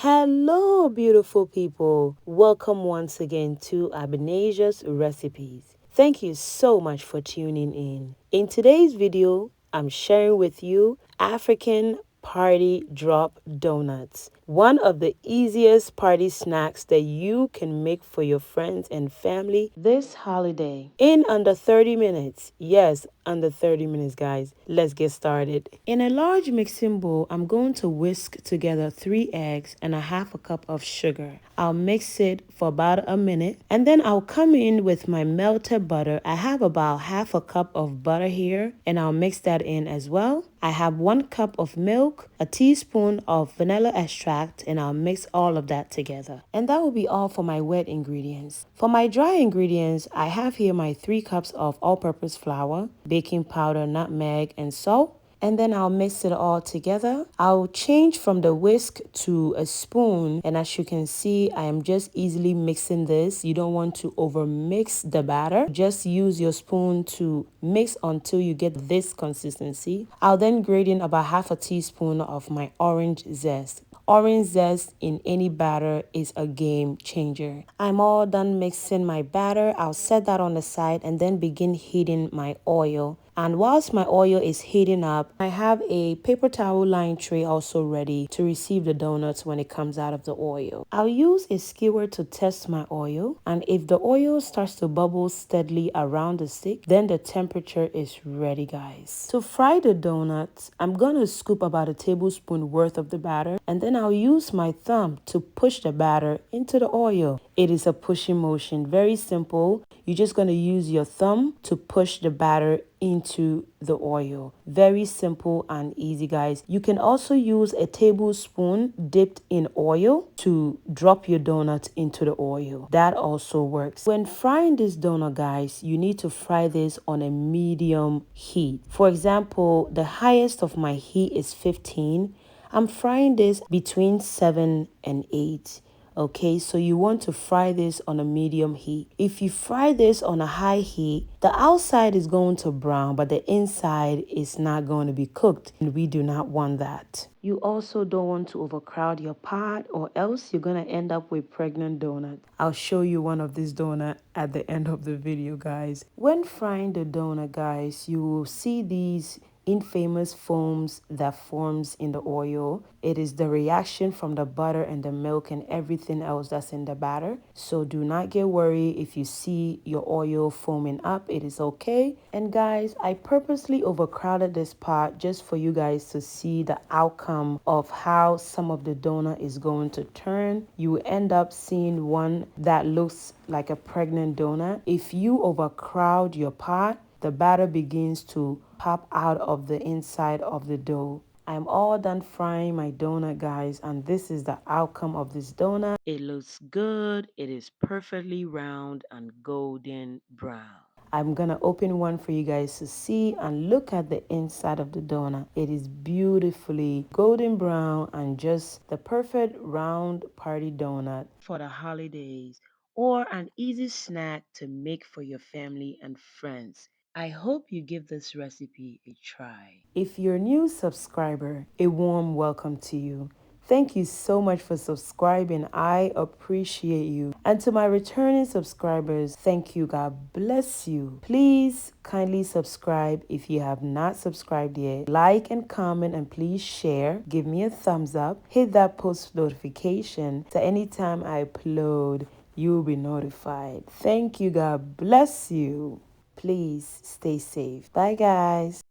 Hello, beautiful people. Welcome once again to Abenasia's Recipes. Thank you so much for tuning in. In today's video, I'm sharing with you African party drop donuts. One of the easiest party snacks that you can make for your friends and family this holiday in under 30 minutes. Yes, under 30 minutes, guys. Let's get started. In a large mixing bowl, I'm going to whisk together 3 eggs and a half a cup of sugar. I'll mix it for about a minute and then I'll come in with my melted butter. I have about half a cup of butter here and I'll mix that in as well. I have 1 cup of milk, a teaspoon of vanilla extract, and I'll mix all of that together. And that will be all for my wet ingredients. For my dry ingredients, I have here my 3 cups of all-purpose flour, baking powder, nutmeg, and salt. And then I'll mix it all together. I'll change from the whisk to a spoon, and as you can see, I am just easily mixing this. You don't want to over mix the batter. Just use your spoon to mix until you get this consistency. I'll then grate in about half a teaspoon of my orange zest. Orange zest in any batter is a game changer. I'm all done mixing my batter. I'll set that on the side and then begin heating my oil. And whilst my oil is heating up, I have a paper towel lined tray also ready to receive the donuts when it comes out of the oil. I'll use a skewer to test my oil, and if the oil starts to bubble steadily around the stick, then the temperature is ready, guys. To fry the donuts, I'm gonna scoop about a tablespoon worth of the batter, and then I'll use my thumb to push the batter into the oil. It is a pushing motion, very simple. You're just gonna use your thumb to push the batter into the oil. Very simple and easy, guys. You can also use a tablespoon dipped in oil to drop your donut into the oil. That also works. When frying this donut, guys, you need to fry this on a medium heat. For example, the highest of my heat is 15. I'm frying this between 7 and 8. Okay, so you want to fry this on a medium heat. If you fry this on a high heat, the outside is going to brown, but the inside is not going to be cooked, and we do not want that. You also don't want to overcrowd your pot, or else you're going to end up with pregnant donut. I'll show you one of these donut at the end of the video, guys. When frying the donut, guys, you will see these infamous foams that forms in the oil. It is the reaction from the butter and the milk and everything else that's in the batter. So do not get worried if you see your oil foaming up. It is okay. And guys, I purposely overcrowded this pot just for you guys to see the outcome of how some of the donut is going to turn. You will end up seeing one that looks like a pregnant donut. If you overcrowd your pot, the batter begins to pop out of the inside of the dough. I'm all done frying my donut, guys, and this is the outcome of this donut. It looks good. It is perfectly round and golden brown. I'm gonna open one for you guys to see and look at the inside of the donut. It is beautifully golden brown and just the perfect round party donut for the holidays or an easy snack to make for your family and friends. I hope you give this recipe a try. If you're a new subscriber, a warm welcome to you. Thank you so much for subscribing. I appreciate you. And to my returning subscribers, thank you. God bless you. Please kindly subscribe if you have not subscribed yet. Like and comment and please share. Give me a thumbs up. Hit that post notification so anytime I upload, you'll be notified. Thank you. God bless you. Please stay safe. Bye, guys.